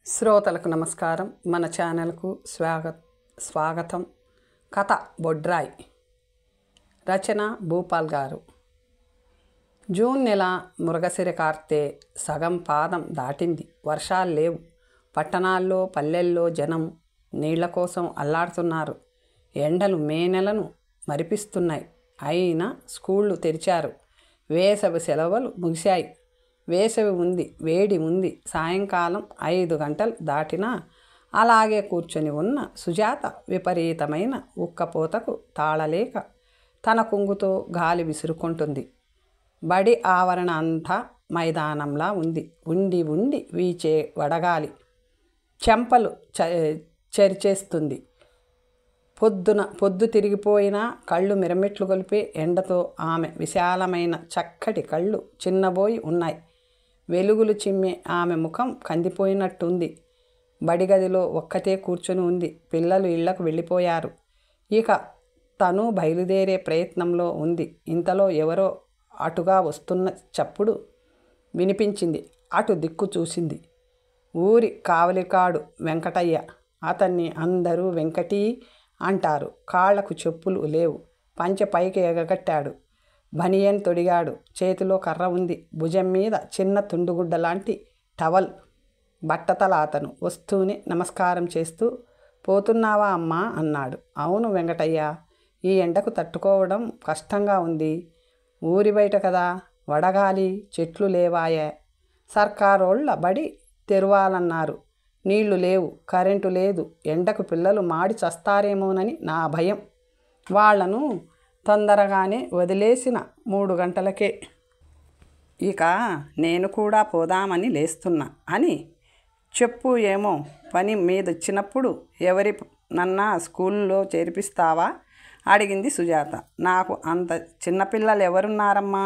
శ్రోతలకు నమస్కారం. మన ఛానల్కు స్వాగతం. కథ బొడ్రాయి. రచన భూపాల్ గారు. జూన్ నెల మృగశిర కార్తె సగం పాదం దాటింది. వర్షాలు లేవు. పట్టణాల్లో పల్లెల్లో జనం నీళ్ల కోసం అల్లాడుతున్నారు. ఎండలు మే నెలను మరిపిస్తున్నాయి. అయినా స్కూళ్ళు తెరిచారు. వేసవి సెలవులు ముగిశాయి. వేసవి ఉంది, వేడి ఉంది. సాయంకాలం 5 గంటలు దాటినా అలాగే కూర్చొని ఉన్న సుజాత విపరీతమైన ఉక్కపోతకు తాళలేక తన కుంగుతో గాలి విసురుకుంటుంది. బడి ఆవరణ అంతా మైదానంలా ఉంది. ఉండి ఉండి వీచే వడగాలి చెంపలు చరిచేస్తుంది. పొద్దు తిరిగిపోయినా కళ్ళు మిరమిట్లు గొలిపే ఎండతో ఆమె విశాలమైన చక్కటి కళ్ళు చిన్నబోయి ఉన్నాయి. వెలుగులు చిమ్మే ఆమె ముఖం కందిపోయినట్టుంది. బడిగదిలో ఒక్కతే కూర్చొని ఉంది. పిల్లలు ఇళ్లకు వెళ్ళిపోయారు. ఇక తను బయలుదేరే ప్రయత్నంలో ఉంది. ఇంతలో ఎవరో అటుగా వస్తున్న చప్పుడు వినిపించింది. అటు దిక్కు చూసింది. ఊరి కావలికాడు వెంకటయ్య. అతన్ని అందరూ వెంకటీ అంటారు. కాళ్లకు చెప్పులు లేవు. పంచె పైకి ఎగగట్టాడు. బనియన్ తొడిగాడు. చేతిలో కర్ర ఉంది. భుజం మీద చిన్న తుండుగుడ్డ లాంటి టవల్ బట్టతల. అతను వస్తూనే నమస్కారం చేస్తూ పోతున్నావా అమ్మా అన్నాడు. అవును వెంకటయ్య, ఈ ఎండకు తట్టుకోవడం కష్టంగా ఉంది. ఊరి బయట కదా, వడగాలి, చెట్లు లేవాయే. సర్కారోళ్ళ బడి తెరవాలన్నారు. నీళ్లు లేవు, కరెంటు లేదు. ఎండకు పిల్లలు మాడి చస్తారేమోనని నా భయం. వాళ్లను తొందరగానే వదిలేసిన 3 గంటలకే. ఇక నేను కూడా పోదామని లేస్తున్నా అని చెప్పు. ఏమో పని మీదొచ్చినప్పుడు ఎవరి నన్నా స్కూల్లో చేర్పిస్తావా అడిగింది సుజాత. నాకు అంత చిన్నపిల్లలు ఎవరున్నారమ్మా?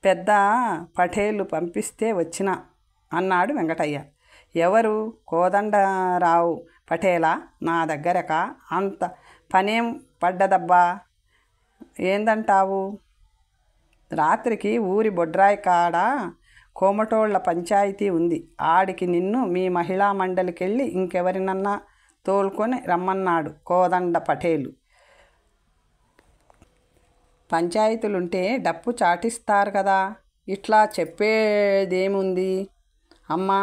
పెద్ద పటేలు పంపిస్తే వచ్చినా అన్నాడు వెంకటయ్య. ఎవరు? కోదండరావు పటేలా? నా దగ్గరక అంత పనేం పడ్డదబ్బా. ఏందంటావు? రాత్రికి ఊరి బొడ్రాయి కాడ కోమటోళ్ల పంచాయతీ ఉంది. ఆడికి నిన్ను మీ మహిళా మండలికెళ్ళి ఇంకెవరినన్నా తోలుకొని రమ్మన్నాడు కోదండ పటేలు. పంచాయతీలుంటే డప్పు చాటిస్తారు కదా, ఇట్లా చెప్పేదేముంది? అమ్మా,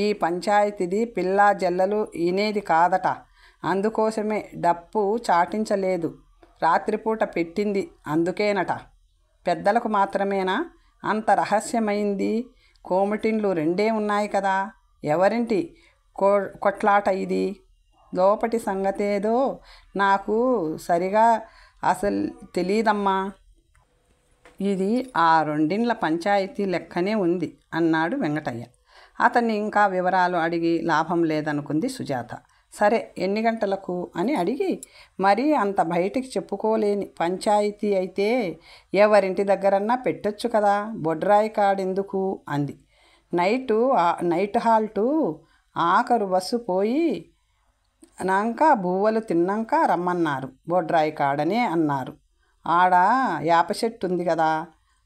ఈ పంచాయతీది పిల్లా జల్లలు ఇనేది కాదట. అందుకోసమే డప్పు చాటించలేదు. రాత్రిపూట పెట్టింది అందుకేనట. పెద్దలకు మాత్రమేనా అంత రహస్యమైంది? కోమటిండ్లు 2 ఉన్నాయి కదా. ఎవరింటి కొట్లాట ఇది? లోపటి సంగతేదో నాకు సరిగా అసలు తెలీదమ్మా. ఇది ఆ 2 ఇండ్ల పంచాయతీ లెక్కనే ఉంది అన్నాడు వెంకటయ్య. అతన్ని ఇంకా వివరాలు అడిగి లాభం లేదనుకుంది సుజాత. సరే, ఎన్ని గంటలకు అని అడిగి, మరీ అంత బయటికి చెప్పుకోలేని పంచాయతీ అయితే ఎవరింటి దగ్గరన్నా పెట్టొచ్చు కదా, బొడ్రాయి కాడెందుకు అంది. నైట్ హాల్టు ఆఖరు బస్సు పోయి నాక బువ్వలు తిన్నాక రమ్మన్నారు. బొడ్రాయి కాడనే అన్నారు. ఆడ యాప చెట్టు ఉంది కదా,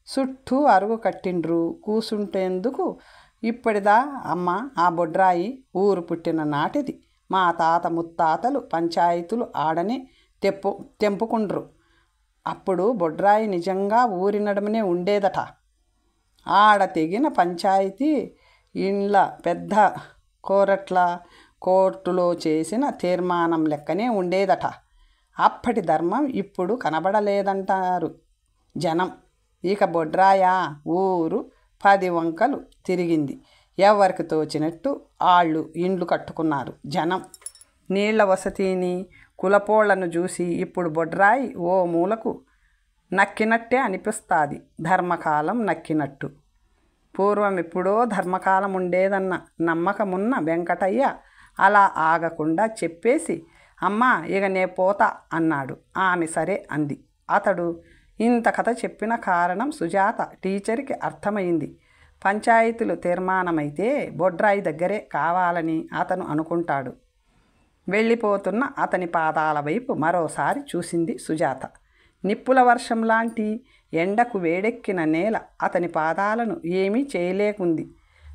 చుట్టూ అరుగు కట్టిండ్రు కూసుంటేందుకు. ఇప్పటిదా అమ్మ ఆ బొడ్రాయి? ఊరు పుట్టిన నాటిది. మా తాత ముత్తాతలు పంచాయతీలు ఆడనే తెంపుకుండ్రు. అప్పుడు బొడ్రాయి నిజంగా ఊరి నడుమనే ఉండేదట. ఆడ తెగిన పంచాయతీ ఇండ్ల పెద్ద కోర్టులో చేసిన తీర్మానం లెక్కనే ఉండేదట. అప్పటి ధర్మం ఇప్పుడు కనబడలేదంటారు జనం. ఇక బొడ్రాయా ఊరు 10 వంకలు తిరిగింది. ఎవరికి తోచినట్టు ఆళ్ళు ఇండ్లు కట్టుకున్నారు. జనం నీళ్ల వసతిని కులపోళ్లను చూసి ఇప్పుడు బొడ్రాయి ఓ మూలకు నక్కినట్టే అనిపిస్తుంది. ధర్మకాలం నక్కినట్టు. పూర్వం ఎప్పుడో ధర్మకాలం ఉండేదన్న నమ్మకమున్న వెంకటయ్య అలా ఆగకుండా చెప్పేసి, అమ్మా ఇక నే పోతా అన్నాడు. ఆమె సరే అంది. అతడు ఇంత కథ చెప్పిన కారణం సుజాత టీచర్కి అర్థమైంది. పంచాయతీలు తీర్మానమైతే బొడ్రాయి దగ్గరే కావాలని అతను అనుకుంటాడు. వెళ్ళిపోతున్న అతని పాదాల వైపు మరోసారి చూసింది సుజాత. నిప్పుల వర్షం లాంటి ఎండకు వేడెక్కిన నేల అతని పాదాలను ఏమీ చేయలేకుంది.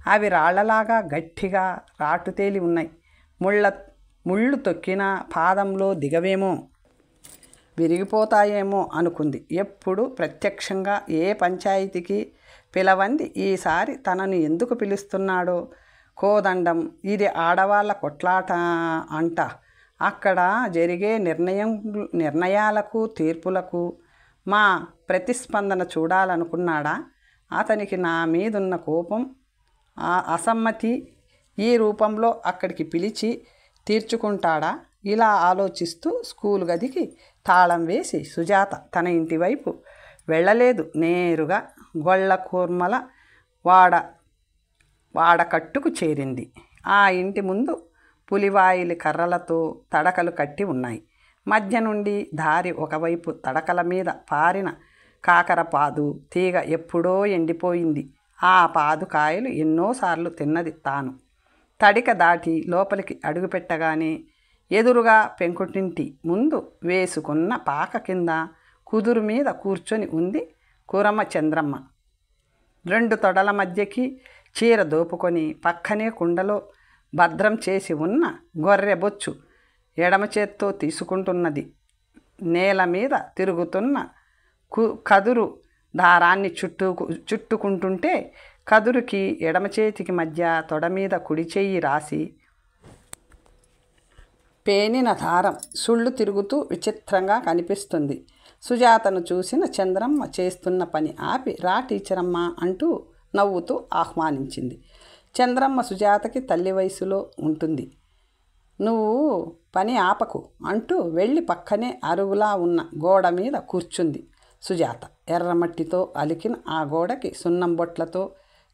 అవి రాళ్లలాగా గట్టిగా రాటుతేలి ఉన్నాయి. ముళ్ళు తొక్కిన పాదంలో దిగవేమో, విరిగిపోతాయేమో అనుకుంది. ఎప్పుడు ప్రత్యక్షంగా ఏ పంచాయతీకి పిలవంది ఈసారి తనను ఎందుకు పిలుస్తున్నాడో. కోదండం, ఇది ఆడవాళ్ళ కొట్లాట అంట. అక్కడ జరిగే నిర్ణయాలకు తీర్పులకు మా ప్రతిస్పందన చూడాలనుకున్నాడా? అతనికి నా మీదున్న కోపం, అసమ్మతి ఈ రూపంలో అక్కడికి పిలిచి తీర్చుకుంటాడా? ఇలా ఆలోచిస్తూ స్కూలు గదికి తాళం వేసి సుజాత తన ఇంటి వైపు వెళ్ళలేదు. నేరుగా గొళ్ళకూర్మల వాడకట్టుకు చేరింది. ఆ ఇంటి ముందు పులివాయిలి కర్రలతో తడకలు కట్టి ఉన్నాయి. మధ్య నుండి దారి ఒకవైపు తడకల మీద పారిన కాకరపాదు తీగ ఎప్పుడో ఎండిపోయింది. ఆ పాదు కాయలు ఎన్నోసార్లు తిన్నది తాను. తడిక దాటి లోపలికి అడుగుపెట్టగానే ఎదురుగా పెంకుటింటి ముందు వేసుకున్న పాక కింద కుదురు మీద కూర్చొని ఉంది కురమ చంద్రమ్మ. 2 తొడల మధ్యకి చీర దోపుకొని పక్కనే కుండలో భద్రం చేసి ఉన్న గొర్రె బొచ్చు ఎడమ చేత్తో తీసుకుంటున్నది. నేల మీద తిరుగుతున్న కదురు దారాన్ని చుట్టుకుంటుంటే కదురుకి ఎడమ చేతికి మధ్య తొడ మీద కుడి చెయ్యి రాసి పేనిన దారం సుళ్ళు తిరుగుతూ విచిత్రంగా కనిపిస్తుంది. సుజాతను చూసిన చంద్రమ్మ చేస్తున్న పని ఆపి రా టీచరమ్మ అంటూ నవ్వుతూ ఆహ్వానించింది. చంద్రమ్మ సుజాతకి తల్లి వయసులో ఉంటుంది. నువ్వు పని ఆపకు అంటూ వెళ్ళి పక్కనే అరుగులా ఉన్న గోడ మీద కూర్చుంది సుజాత. ఎర్రమట్టితో అలికిన ఆ గోడకి సున్నం బొట్లతో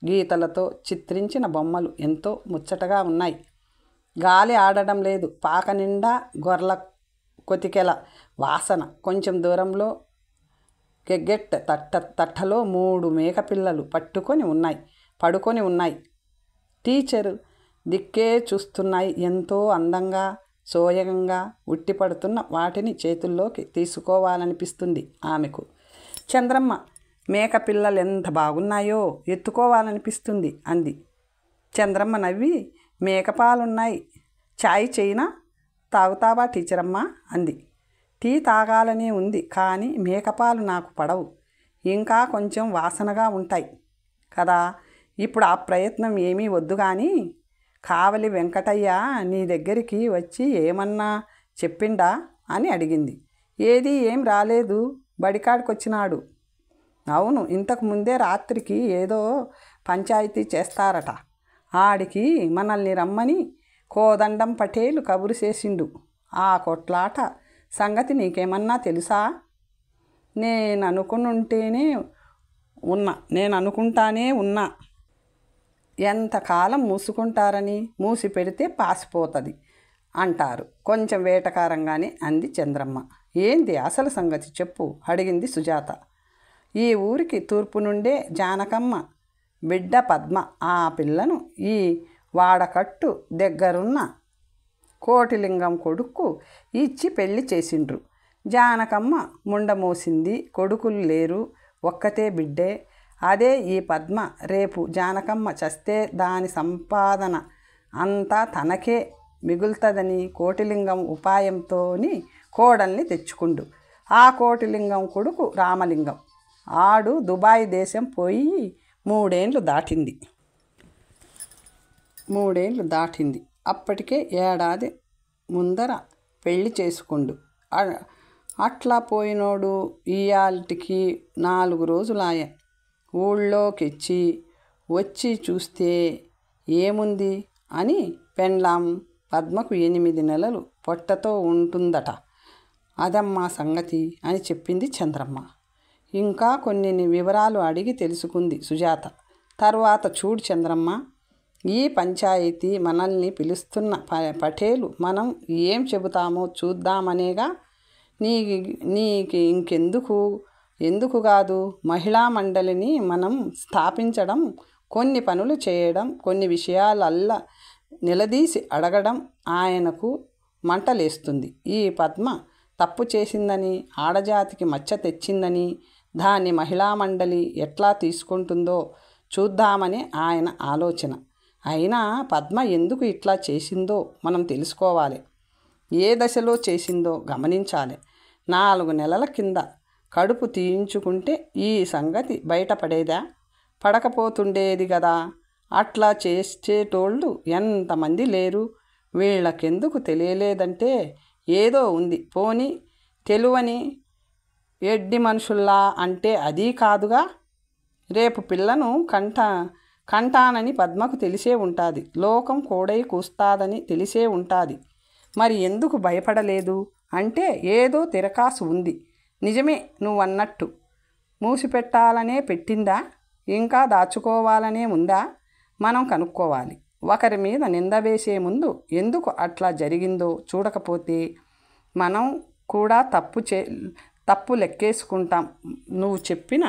గీతలతో చిత్రించిన బొమ్మలు ఎంతో ముచ్చటగా ఉన్నాయి. గాలి ఆడడం లేదు. పాక నిండా గొర్రెల కొతికెల వాసన. కొంచెం దూరంలో గెగ్గెట్ తట్టలో 3 మేకపిల్లలు పడుకొని ఉన్నాయి. టీచరు దిక్కే చూస్తున్నాయి. ఎంతో అందంగా సోయగంగా ఉట్టిపడుతున్న వాటిని చేతుల్లోకి తీసుకోవాలనిపిస్తుంది ఆమెకు. చంద్రమ్మ మేకపిల్లలు ఎంత బాగున్నాయో, ఎత్తుకోవాలనిపిస్తుంది అంది. చంద్రమ్మ నవ్వి మేకపాలున్నాయి, చాయ్ చేయనా, తాగుతావా టీచరమ్మ అంది. టీ తాగాలనే ఉంది, కానీ మేకపాలు నాకు పడవు, ఇంకా కొంచెం వాసనగా ఉంటాయి కదా. ఇప్పుడు ఆ ప్రయత్నం ఏమీ వద్దు కానీ కావలి వెంకటయ్య నీ దగ్గరికి వచ్చి ఏమన్నా చెప్పిండా అని అడిగింది. ఏం రాలేదు, బడికాడికొచ్చినాడు. అవును, ఇంతకు ముందే రాత్రికి ఏదో పంచాయతీ చేస్తారట. ఆడికి మనల్ని రమ్మని కోదండం పటేలు కబురు చేసిండు. ఆ కొట్లాట సంగతి నీకేమన్నా తెలుసా? నేను అనుకుంటానే ఉన్నా. ఎంతకాలం మూసుకుంటారని, మూసి పెడితే పాసిపోతుంది అంటారు. కొంచెం వేటకారంగానే అంది చంద్రమ్మ. ఏంది అసలు సంగతి చెప్పు అడిగింది సుజాత. ఈ ఊరికి తూర్పు నుండే జానకమ్మ బిడ్డ పద్మ ఆ పిల్లను ఈ వాడకట్టు దగ్గరున్న కోటిలింగం కొడుకు ఇచ్చి పెళ్లి చేసిండ్రు. జానకమ్మ ముండమోసింది, కొడుకులు లేరు, ఒక్కతే బిడ్డే. అదే ఈ పద్మ. రేపు జానకమ్మ చస్తే దాని సంపాదన అంతా తనకే మిగులుతుందని కోటిలింగం ఉపాయంతోని కోడల్ని తెచ్చుకుండు. ఆ కోటిలింగం కొడుకు రామలింగం. ఆడు దుబాయ్ దేశం పోయి 3 ఏండ్లు దాటింది. అప్పటికే ఏడాది ముందర పెళ్లి చేసుకుండు. అట్లా పోయినోడు ఇయాల్టికి 4 రోజులాయ. ఊళ్ళోకిచ్చి వచ్చి చూస్తే ఏముంది అని పెండ్లాం పద్మకు 8 నెలలు పొట్టతో ఉంటుందట. అదమ్మా సంగతి అని చెప్పింది చంద్రమ్మ. ఇంకా కొన్ని వివరాలు అడిగి తెలుసుకుంది సుజాత. తర్వాత చూడు చంద్రమ్మ, ఈ పంచాయతీ మనల్ని పిలుస్తున్న పటేలు మనం ఏం చెబుతామో చూద్దామనేగా. నీకు ఎందుకు కాదు, మహిళా మండలిని మనం స్థాపించడం, కొన్ని పనులు చేయడం, కొన్ని విషయాలల్లా నిలదీసి అడగడం ఆయనకు మంటలేస్తుంది. ఈ పద్మ తప్పు చేసిందని, ఆడజాతికి మచ్చ తెచ్చిందని దాన్ని మహిళా మండలి ఎట్లా తీసుకుంటుందో చూద్దామని ఆయన ఆలోచన. అయినా పద్మ ఎందుకు ఇట్లా చేసిందో మనం తెలుసుకోవాలి. ఏ దశలో చేసిందో గమనించాలి. 4 నెలల కింద కడుపు తీయించుకుంటే ఈ సంగతి బయటపడేదా? పడకపోతుండేది కదా. అట్లా చేసేటోళ్ళు ఎంతమంది లేరు. వీళ్ళకెందుకు తెలియలేదంటే ఏదో ఉంది. పోనీ తెలువని ఎడ్డి మనుషుల్లా అంటే అదీ కాదుగా. రేపు పిల్లను కంటానని పద్మకు తెలిసే ఉంటుంది. లోకం కోడై కూస్తాదని తెలిసే ఉంటుంది. మరి ఎందుకు భయపడలేదు అంటే ఏదో తిరకాసు ఉంది. నిజమే నువ్వన్నట్టు. మూసిపెట్టాలనే పెట్టిందా, ఇంకా దాచుకోవాలనే ఉందా? మనం కనుక్కోవాలి. ఒకరి మీద నింద వేసే ముందు ఎందుకు అట్లా జరిగిందో చూడకపోతే మనం కూడా తప్పు లెక్కేసుకుంటాం. నువ్వు చెప్పిన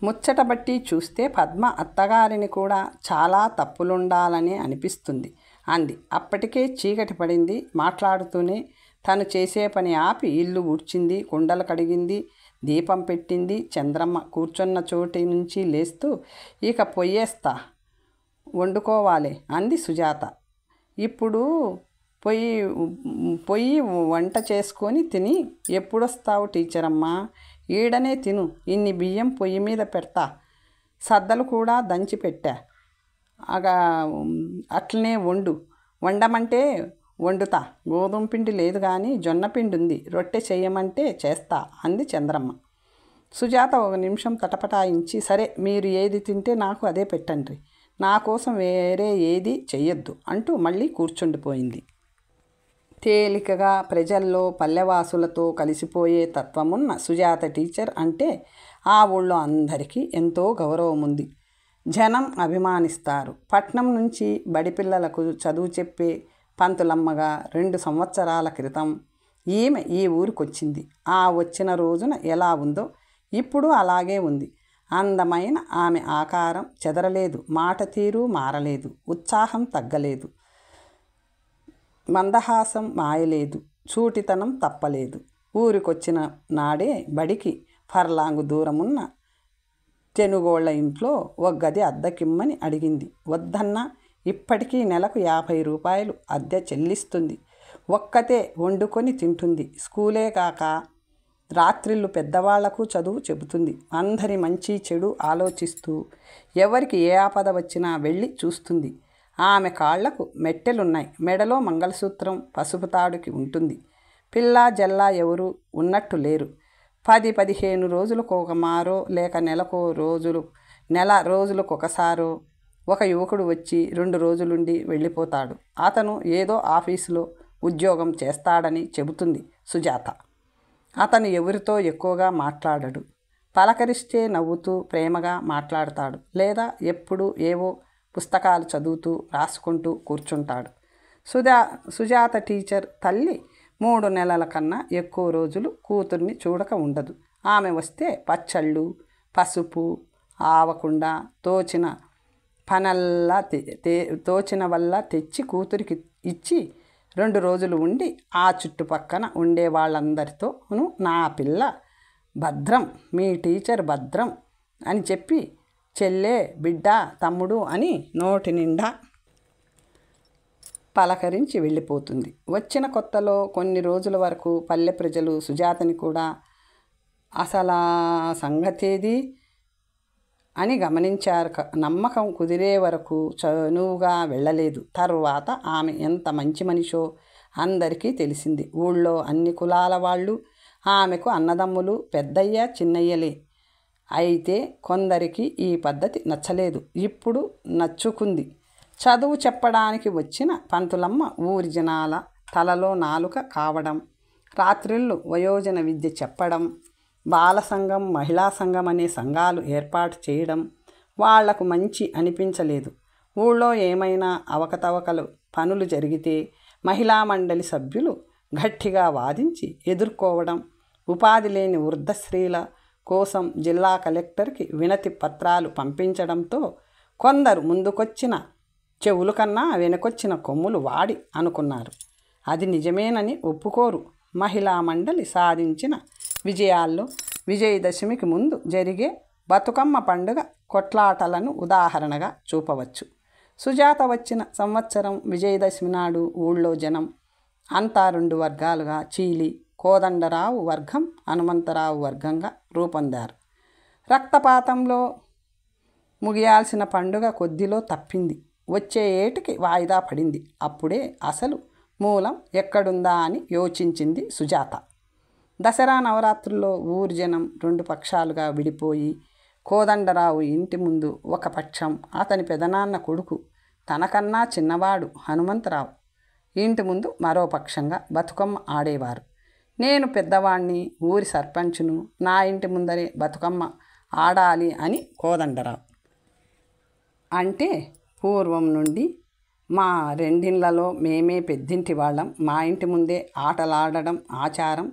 ముచ్చట బట్టి చూస్తే పద్మ అత్తగారిని కూడా చాలా తప్పులుండాలని అనిపిస్తుంది అంది. అప్పటికే చీకటి పడింది. మాట్లాడుతూనే తను చేసే పని ఆపి ఇల్లు ఊడ్చింది, కుండలు కడిగింది, దీపం పెట్టింది. చంద్రమ్మ కూర్చున్న చోటి నుంచి లేస్తూ ఇక పొయ్యేస్తా, వండుకోవాలి అంది సుజాత. ఇప్పుడు పొయ్యి వంట చేసుకొని తిని ఎప్పుడొస్తావు టీచరమ్మా? ఈడనే తిను. ఇన్ని బియ్యం పొయ్యి మీద పెడతా. సద్దలు కూడా దంచి పెట్టా. అట్లనే వండమంటే వండుతా. గోధుమ పిండి లేదు కానీ జొన్న పిండి ఉంది. రొట్టె చేయమంటే చేస్తా అంది చంద్రమ్మ. సుజాత 1 నిమిషం తటపటాయించి, సరే మీరు ఏది తింటే నాకు అదే పెట్టండి, నా కోసం వేరే ఏది చెయ్యొద్దు అంటూ మళ్ళీ కూర్చుండిపోయింది. తేలికగా ప్రజల్లో పల్లెవాసులతో కలిసిపోయే తత్వమున్న సుజాత టీచర్ అంటే ఆ ఊళ్ళో అందరికీ ఎంతో గౌరవం ఉంది. జనం అభిమానిస్తారు. పట్నం నుంచి బడిపిల్లలకు చదువు చెప్పే పంతులమ్మగా 2 సంవత్సరాల క్రితం ఈమె ఈ ఊరికొచ్చింది. ఆ వచ్చిన రోజున ఎలా ఉందో ఇప్పుడు అలాగే ఉంది. అందమైన ఆమె ఆకారం చెదరలేదు, మాట తీరు మారలేదు, ఉత్సాహం తగ్గలేదు, మందహాసం మాయలేదు, చూటితనం తప్పలేదు. ఊరికొచ్చిన నాడే బడికి ఫర్లాంగు దూరమున్న తెనుగోళ్ల ఇంట్లో ఒక గది అద్దెకిమ్మని అడిగింది. వద్దన్నా ఇప్పటికీ నెలకు 50 రూపాయలు అద్దె చెల్లిస్తుంది. ఒక్కతే వండుకొని తింటుంది. స్కూలే కాక రాత్రిళ్ళు పెద్దవాళ్లకు చదువు చెబుతుంది. అందరి మంచి చెడు ఆలోచిస్తూ ఎవరికి ఏ ఆపద వచ్చినా వెళ్ళి చూస్తుంది. ఆమె కాళ్లకు మెట్టెలున్నాయి. మెడలో మంగళసూత్రం పసుపు తాడుకి ఉంటుంది. పిల్లా జల్లా ఎవరు ఉన్నట్టు లేరు. 10-15 రోజులకొకమారో లేక నెల రోజులకొకసారో ఒక యువకుడు వచ్చి 2 రోజులుండి వెళ్ళిపోతాడు. అతను ఏదో ఆఫీసులో ఉద్యోగం చేస్తాడని చెబుతుంది సుజాత. అతను ఎవరితో ఎక్కువగా మాట్లాడడు. పలకరిస్తే నవ్వుతూ ప్రేమగా మాట్లాడతాడు, లేదా ఎప్పుడు ఏవో పుస్తకాలు చదువుతూ రాసుకుంటూ కూర్చుంటాడు. సుజాత టీచర్ తల్లి 3 నెలల కన్నా ఎక్కువ రోజులు కూతుర్ని చూడక ఉండదు. ఆమె వస్తే పచ్చళ్ళు, పసుపు, ఆవకుండా తోచిన వల్ల తెచ్చి కూతురికి ఇచ్చి 2 రోజులు ఉండి ఆ చుట్టుపక్కన ఉండే వాళ్ళందరితోనూ నా పిల్ల భద్రం, మీ టీచర్ భద్రం అని చెప్పి చెల్లె, బిడ్డ, తమ్ముడు అని నోటి నిండా పలకరించి వెళ్ళిపోతుంది. వచ్చిన కొత్తలో కొన్ని రోజుల వరకు పల్లె ప్రజలు సుజాతని కూడా అసలా సంగతేది అని గమనించారు. నమ్మకం కుదిరే వరకు చనువుగా వెళ్ళలేదు. తర్వాత ఆమె ఎంత మంచి మనిషో అందరికీ తెలిసింది. ఊళ్ళో అన్ని కులాల వాళ్ళు ఆమెకు అన్నదమ్ములు, పెద్దయ్య చిన్నయ్యలే. అయితే కొందరికి ఈ పద్ధతి నచ్చలేదు. ఇప్పుడు నచ్చుకుంది. చదువు చెప్పడానికి వచ్చిన పంతులమ్మ ఊరి జనాల తలలో నాలుక కావడం, రాత్రిళ్ళు వయోజన విద్య చెప్పడం, బాల సంఘం, మహిళా సంఘం అనే సంఘాలు ఏర్పాటు చేయడం వాళ్లకు మంచి అనిపించలేదు. ఊళ్ళో ఏమైనా అవకతవకలు పనులు జరిగితే మహిళా మండలి సభ్యులు గట్టిగా వాదించి ఎదుర్కోవడం, ఉపాధి లేని వృద్ధ స్త్రీల కోసం జిల్లా కలెక్టర్కి వినతి పత్రాలు పంపించడంతో కొందరు ముందుకొచ్చిన చెవులు కన్నా వెనకొచ్చిన కొమ్ములు వాడి అనుకున్నారు. అది నిజమేనని ఒప్పుకోరు. మహిళా మండలి సాధించిన విజయాల్లో విజయదశమికి ముందు జరిగే బతుకమ్మ పండుగ కొట్లాటలను ఉదాహరణగా చూపవచ్చు. సుజాత వచ్చిన సంవత్సరం విజయదశమి నాడు ఊళ్ళో జనం అంతా 2 వర్గాలుగా చీలి కోదండరావు వర్గం, హనుమంతరావు వర్గంగా రూపొందారు. రక్తపాతంలో ముగియాల్సిన పండుగ కొద్దిలో తప్పింది. వచ్చే ఏటికి వాయిదా పడింది. అప్పుడే అసలు మూలం ఎక్కడుందా అని యోచించింది సుజాత. దసరా నవరాత్రుల్లో ఊరి జనం 2 పక్షాలుగా విడిపోయి కోదండరావు ఇంటి ముందు ఒక పక్షం, అతని పెదనాన్న కొడుకు తనకన్నా చిన్నవాడు హనుమంతరావు ఇంటి ముందు మరో పక్షంగా బతుకమ్మ ఆడేవారు. నేను పెద్దవాణ్ణి, ఊరి సర్పంచును, నా ఇంటి ముందరే బతుకమ్మ ఆడాలి అని కోదండరావు అంటే, పూర్వం నుండి మా రెండిళ్లలో మేమే పెద్దింటి వాళ్ళం, మా ఇంటి ముందే ఆటలాడడం ఆచారం.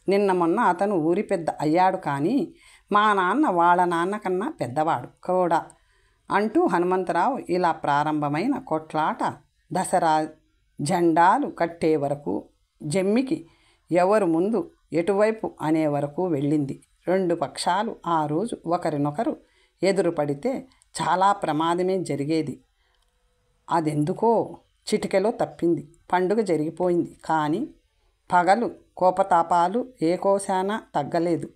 నిన్న మొన్న అతను ఊరి పెద్ద అయ్యాడు, కానీ మా నాన్న వాళ్ళ నాన్న కన్నా పెద్దవాడు కూడా అంటూ హనుమంతరావు ఇలా ప్రారంభమైన కొట్లాట దసరా జెండాలు కట్టే వరకు, జమ్మికి ఎవరు ముందు ఎటువైపు అనే వరకు వెళ్ళింది. 2 పక్షాలు ఆ రోజు ఒకరినొకరు ఎదురుపడితే చాలా ప్రమాదమే జరిగేది. అదెందుకో చిటికెలో తప్పింది. పండుగ జరిగిపోయింది. కానీ పగలు కోపతాపాలు ఏ కోశానా తగ్గలేదు.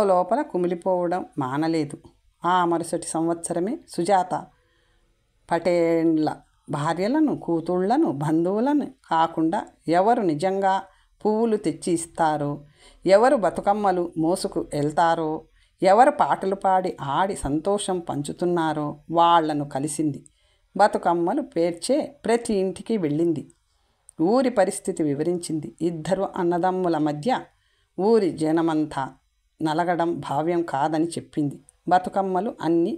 లోపల కుమిలిపోవడం మానలేదు. ఆ మరుసటి సంవత్సరమే సుజాత పటేళ్ల భార్యలను, కూతుళ్లను, బంధువులను కాకుండా ఎవరు నిజంగా పువ్వులు తెచ్చి ఇస్తారో, ఎవరు బతుకమ్మలు మోసుకు వెళ్తారో, ఎవరు పాటలు పాడి ఆడి సంతోషం పంచుతున్నారో వాళ్లను కలిసింది. బతుకమ్మలు పేర్చే ప్రతి ఇంటికి వెళ్ళింది. ఊరి పరిస్థితి వివరించింది. 2 అన్నదమ్ముల మధ్య ఊరి జనమంతా నలగడం భావ్యం కాదని చెప్పింది. బతుకమ్మలు అన్నీ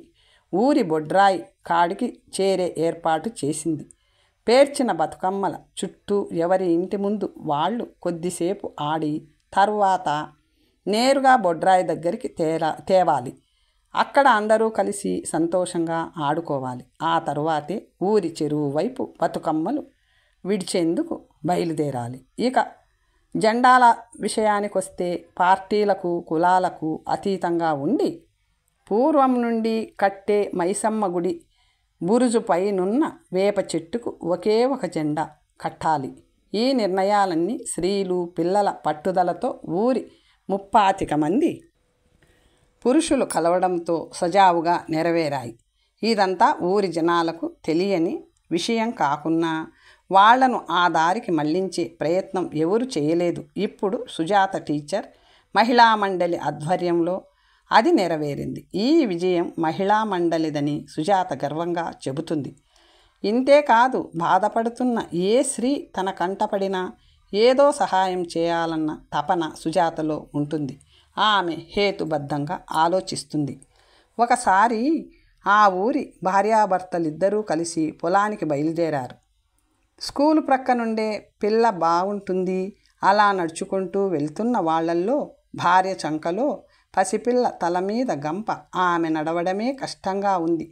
ఊరి బొడ్రాయి కాడికి చేరే ఏర్పాటు చేసింది. పేర్చిన బతుకమ్మల చుట్టూ ఎవరి ఇంటి ముందు వాళ్ళు కొద్దిసేపు ఆడి తర్వాత నేరుగా బొడ్రాయి దగ్గరికి తేవాలి. అక్కడ అందరూ కలిసి సంతోషంగా ఆడుకోవాలి. ఆ తరువాతే ఊరి చెరువు వైపు బతుకమ్మలు విడిచేందుకు బయలుదేరాలి. ఇక జెండాల విషయానికొస్తే పార్టీలకు, కులాలకు అతీతంగా ఉండి పూర్వం నుండి కట్టే మైసమ్మ గుడి బురుజుపైనున్న వేప చెట్టుకు ఒకే ఒక జెండా కట్టాలి. ఈ నిర్ణయాలన్నీ స్త్రీలు, పిల్లల పట్టుదలతో ఊరి 35 మంది పురుషులు కలవడంతో సజావుగా నెరవేరాయి. ఇదంతా ఊరి జనాలకు తెలియని విషయం కాకున్నా వాళ్లను ఆ దారికి మళ్లించే ప్రయత్నం ఎవరు చేయలేదు. ఇప్పుడు సుజాత టీచర్ మహిళా మండలి ఆధ్వర్యంలో అది నెరవేరింది. ఈ విజయం మహిళా మండలిదని సుజాత గర్వంగా చెబుతుంది. ఇంతేకాదు, బాధపడుతున్న ఏ స్త్రీ తన కంటపడినా ఏదో సహాయం చేయాలన్న తపన సుజాతలో ఉంటుంది. ఆమె హేతుబద్ధంగా ఆలోచిస్తుంది. ఒకసారి ఆ ఊరి భార్యాభర్తలిద్దరూ కలిసి పొలానికి బయలుదేరారు. స్కూలు ప్రక్క నుండే పిల్ల బాగుంటుంది. అలా నడుచుకుంటూ వెళ్తున్న వాళ్లల్లో భార్య చంకలో పసిపిల్ల, తల మీద గంప. ఆమె నడవడమే కష్టంగా ఉంది.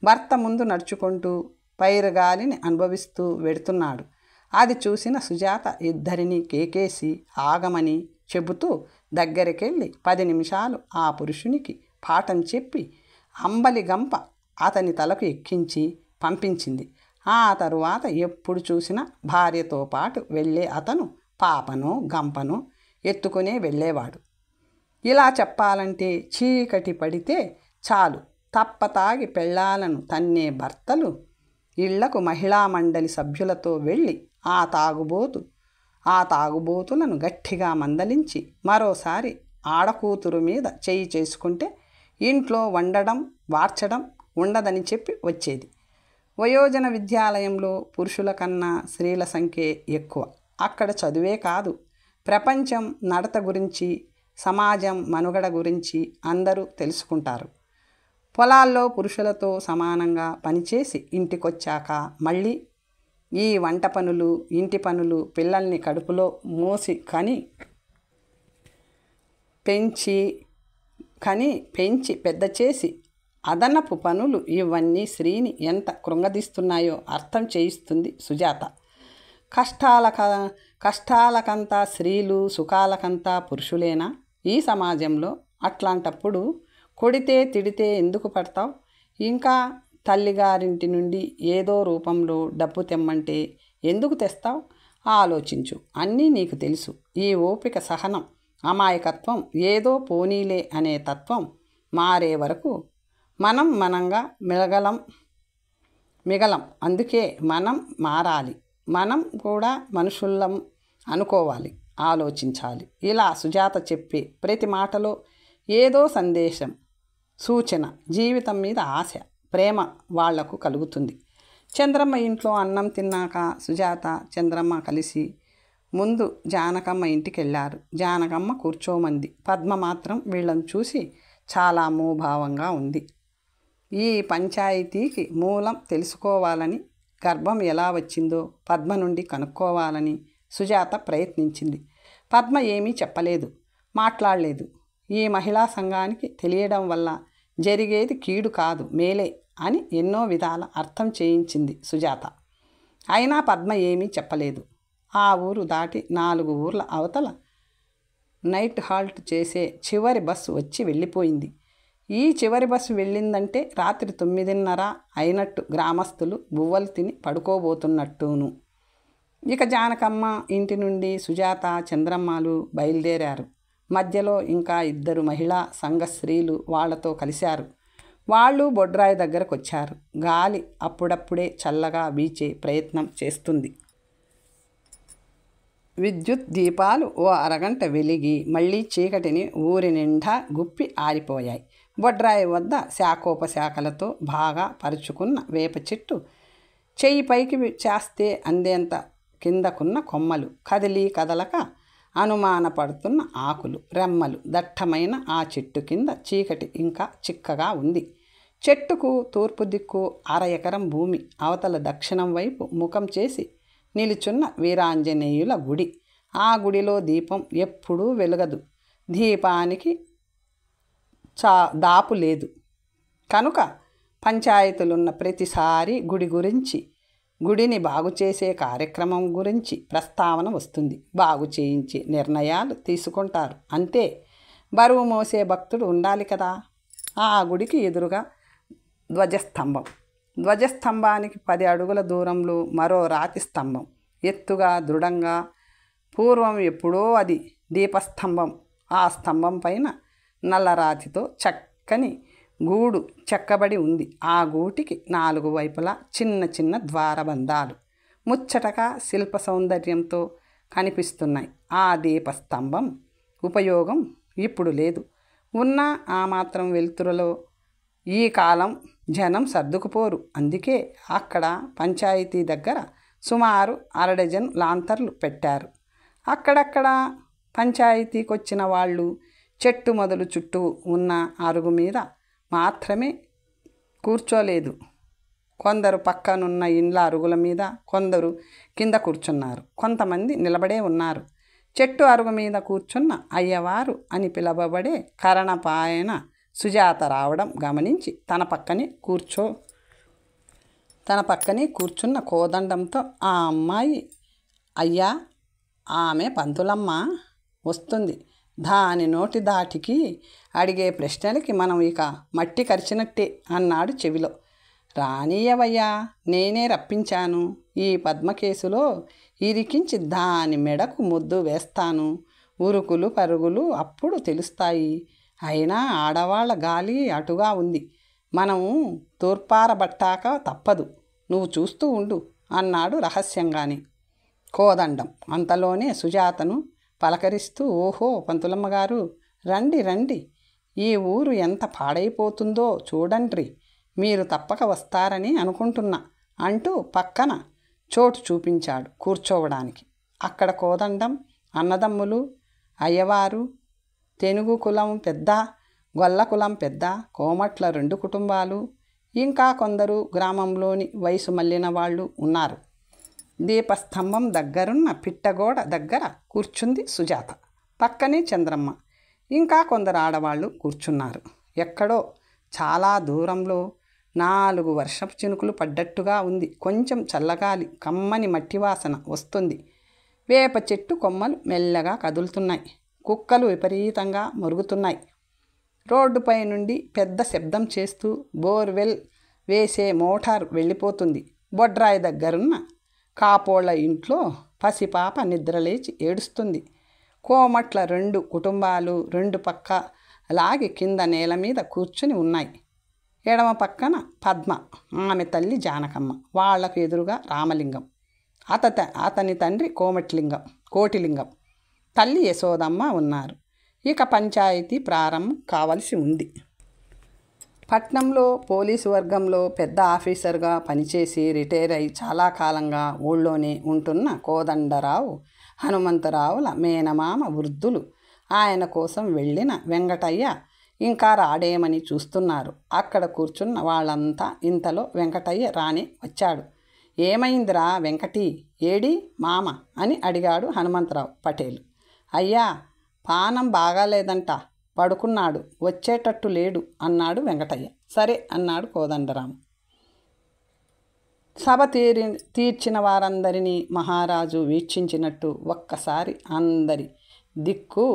భర్త ముందు నడుచుకుంటూ పైరుగాలిని అనుభవిస్తూ వెడుతున్నాడు. అది చూసిన సుజాత ఇద్దరిని కేకేసి ఆగమని చెబుతూ దగ్గరికెళ్ళి 10 నిమిషాలు ఆ పురుషునికి పాఠం చెప్పి అంబలి గంప అతని తలకు ఎక్కించి పంపించింది. ఆ తరువాత ఎప్పుడు చూసినా భార్యతో పాటు వెళ్ళే అతను పాపనో గంపనో ఎత్తుకునే వెళ్ళేవాడు. ఇలా చెప్పాలంటే చీకటి పడితే చాలు తప్పతాగి పెళ్ళాలను తన్నే భర్తలు ఇళ్లకు మహిళా మండలి సభ్యులతో వెళ్ళి ఆ తాగుబోతులను గట్టిగా మందలించి మరోసారి ఆడకూతురు మీద చేయి చేసుకుంటే ఇంట్లో వండడం వార్చడం ఉండదని చెప్పి వచ్చేది. వయోజన విద్యాలయంలో పురుషుల కన్నా స్త్రీల సంఖ్య ఎక్కువ. అక్కడ చదువే కాదు, ప్రపంచం నడత గురించి, సమాజం మనుగడ గురించి అందరూ తెలుసుకుంటారు. పొలాల్లో పురుషులతో సమానంగా పనిచేసి ఇంటికొచ్చాక మళ్ళీ ఈ వంట పనులు, ఇంటి పనులు, పిల్లల్ని కడుపులో మోసి పెంచి పెద్ద చేసి అదనపు పనులు, ఇవన్నీ స్త్రీని ఎంత కృంగదీస్తున్నాయో అర్థం చేయిస్తుంది సుజాత. కష్టాలకంతా స్త్రీలు, సుఖాలకంతా పురుషులేనా ఈ సమాజంలో? అట్లాంటప్పుడు కొడితే తిడితే ఎందుకు పడతావు? ఇంకా తల్లిగారింటి నుండి ఏదో రూపంలో డబ్బు తెమ్మంటే ఎందుకు తెస్తావు? ఆలోచించు, అన్నీ నీకు తెలుసు. ఈ ఓపిక, సహనం, అమాయకత్వం, ఏదో పోనీలే అనే తత్వం మారే వరకు మనంగా మిగలం. అందుకే మనం మారాలి. మనం కూడా మనుషులం అనుకోవాలి, ఆలోచించాలి. ఇలా సుజాత చెప్పే ప్రతి మాటలో ఏదో సందేశం, సూచన, జీవితం మీద ఆశ, ప్రేమ వాళ్లకు కలుగుతుంది. చంద్రమ్మ ఇంట్లో అన్నం తిన్నాక సుజాత, చంద్రమ్మ కలిసి ముందు జానకమ్మ ఇంటికి వెళ్ళారు. జానకమ్మ కూర్చోమంది. పద్మ మాత్రం వీళ్ళని చూసి చాలా మూభావంగా ఉంది. ఈ పంచాయతీకి మూలం తెలుసుకోవాలని, గర్భం ఎలా వచ్చిందో పద్మ నుండి కనుక్కోవాలని సుజాత ప్రయత్నించింది. పద్మ ఏమీ చెప్పలేదు, మాట్లాడలేదు. ఈ మహిళా సంఘానికి తెలియడం వల్ల జరిగేది కీడు కాదు, మేలే అని ఎన్నో విధాల అర్థం చేయించింది సుజాత. అయినా పద్మ ఏమీ చెప్పలేదు. ఆ ఊరు దాటి 4 ఊర్ల అవతల నైట్ హాల్ట్ చేసే చివరి బస్సు వచ్చి వెళ్ళిపోయింది. ఈ చివరి బస్సు వెళ్ళిందంటే రాత్రి 9:30 అయినట్టు, గ్రామస్తులు బువ్వలు తిని పడుకోబోతున్నట్టును. ఇక జానకమ్మ ఇంటి నుండి సుజాత, చంద్రమ్మలు బయలుదేరారు. మధ్యలో ఇంకా 2 మహిళా సంఘ స్త్రీలు వాళ్లతో కలిశారు. వాళ్ళు బొడ్రాయి దగ్గరకు వచ్చారు. గాలి అప్పుడప్పుడే చల్లగా వీచే ప్రయత్నం చేస్తుంది. విద్యుత్ దీపాలు ఓ అరగంట వెలిగి మళ్ళీ చీకటిని ఊరి నిండా గుప్పి ఆరిపోయాయి. బొడ్రాయి వద్ద శాఖోపశాఖలతో బాగా పరుచుకున్న వేప చెట్టు, చెయ్యి పైకి చేస్తే అందేంత కిందకున్న కొమ్మలు, కదలక అనుమానపడుతున్న ఆకులు, రెమ్మలు, దట్టమైన ఆ చెట్టు కింద చీకటి ఇంకా చిక్కగా ఉంది. చెట్టుకు తూర్పు దిక్కు 1/2 ఎకరం భూమి, అవతల దక్షిణం వైపు ముఖం చేసి నిలుచున్న వీరాంజనేయుల గుడి. ఆ గుడిలో దీపం ఎప్పుడూ వెలగదు. దీపానికి దాపు లేదు కనుక పంచాయతీలున్న ప్రతిసారి గుడి గురించి, గుడిని బాగు చేసే కార్యక్రమం గురించి ప్రస్తావన వస్తుంది. బాగు చేయించి నిర్ణయాలు తీసుకుంటారు, అంతే. బరువు మోసే భక్తుడు ఉండాలి కదా. ఆ గుడికి ఎదురుగా ధ్వజస్తంభం. ధ్వజస్తంభానికి 10 అడుగుల దూరంలో మరో రాతి స్తంభం, ఎత్తుగా, దృఢంగా. పూర్వం ఎప్పుడో అది దీపస్తంభం. ఆ స్తంభం పైన నల్లరాతితో చక్కని గూడు చెక్కబడి ఉంది. ఆ గూటికి 4 వైపులా చిన్న చిన్న ద్వారబంధాలు ముచ్చటగా శిల్ప సౌందర్యంతో కనిపిస్తున్నాయి. ఆ దీపస్తంభం ఉపయోగం ఇప్పుడు లేదు. ఉన్నా ఆ మాత్రం వెలుతురులో ఈ కాలం జనం సర్దుకుపోరు. అందుకే అక్కడ పంచాయతీ దగ్గర సుమారు 1/2 డజన్ లాంతర్లు పెట్టారు. అక్కడక్కడ పంచాయతీకొచ్చిన వాళ్ళు చెట్టు మొదలు చుట్టూ ఉన్న అరుగు మీద మాత్రమే కూర్చోలేదు. కొందరు పక్కనున్న ఇండ్ల అరుగుల మీద, కొందరు కింద కూర్చున్నారు. కొంతమంది నిలబడే ఉన్నారు. చెట్టు అరుగు మీద కూర్చున్న అయ్యవారు అని పిలవబడే కరణపాయన సుజాత రావడం గమనించి తన పక్కనే కూర్చున్న కోదండంతో, ఆ అమ్మాయి అయ్యా, ఆమె పంతులమ్మ వస్తుంది. దాని నోటి దాటికి అడిగే ప్రశ్నలకి మనం ఇక మట్టి కరిచినట్టే అన్నాడు చెవిలో. రానీయవయ్యా, నేనే రప్పించాను. ఈ పద్మ కేసులో ఇరికించి దాని మెడకు ముద్దు వేస్తాను. ఉరుకులు పరుగులు అప్పుడు తెలుస్తాయి. అయినా ఆడవాళ్ల గాలి అటుగా ఉంది. మనము తూర్పారబట్టాక తప్పదు. నువ్వు చూస్తూ ఉండు అన్నాడు రహస్యంగానే కోదండం. అంతలోనే సుజాతను పలకరిస్తూ, ఓహో పంతులమ్మగారు, రండి రండి, ఈ ఊరు ఎంత పాడైపోతుందో చూడండ్రి, మీరు తప్పక వస్తారని అనుకుంటున్నా అంటూ పక్కన చోటు చూపించాడు కూర్చోవడానికి. అక్కడ కోదండం, అన్నదమ్ములు, అయ్యవారు, తెనుగు కులం పెద్ద, గొల్ల కులం పెద్ద, కోమట్ల 2 కుటుంబాలు, ఇంకా కొందరు గ్రామంలోని వయసు మళ్ళిన వాళ్ళు ఉన్నారు. దీపస్తంభం దగ్గరున్న పిట్టగోడ దగ్గర కూర్చుంది సుజాత. పక్కనే చంద్రమ్మ, ఇంకా కొందరు ఆడవాళ్ళు కూర్చున్నారు. ఎక్కడో చాలా దూరంలో 4 వర్షపు చినుకులు పడ్డట్టుగా ఉంది. కొంచెం చల్లగాలి, కమ్మని మట్టి వాసన వస్తుంది. వేప చెట్టు కొమ్మలు మెల్లగా కదులుతున్నాయి. కుక్కలు విపరీతంగా మొరుగుతున్నాయి. రోడ్డుపై నుండి పెద్ద శబ్దం చేస్తూ బోర్వెల్ వేసే మోటార్ వెళ్ళిపోతుంది. బొడ్రాయి దగ్గరున్న కాపోళ్ళ ఇంట్లో పసిపాప నిద్రలేచి ఏడుస్తుంది. కోమట్ల 2 కుటుంబాలు 2 పక్క లాగి కింద నేల మీద కూర్చుని ఉన్నాయి. ఎడమ పక్కన పద్మ, ఆమె తల్లి జానకమ్మ, వాళ్లకు ఎదురుగా రామలింగం, అతని తండ్రి కోటిలింగం, తల్లి యశోదమ్మ ఉన్నారు. ఇక పంచాయతీ ప్రారంభం కావలసి ఉంది. పట్నంలో పోలీసు వర్గంలో పెద్ద ఆఫీసర్గా పనిచేసి రిటైర్ అయి చాలా కాలంగా ఊళ్ళోనే ఉంటున్న కోదండరావు హనుమంతరావుల మేనమామ వృద్ధులు ఆయన కోసం వెళ్ళిన వెంకటయ్య ఇంకా రాడేమని చూస్తున్నారు. అక్కడ కూర్చున్న వాళ్ళంతా ఇంతలో వెంకటయ్య రానే వచ్చాడు. ఏమైందిరా వెంకటి, ఏడి మామ అని అడిగాడు హనుమంతరావు పటేలు. అయ్యా, పానం బాగాలేదంట, పడుకున్నాడు, వచ్చేటట్టు లేడు అన్నాడు వెంకటయ్య. సరే అన్నాడు కోదండరాము. సభ తీర్చిన వారందరినీ మహారాజు వీక్షించినట్టు ఒక్కసారి అందరి దిక్కు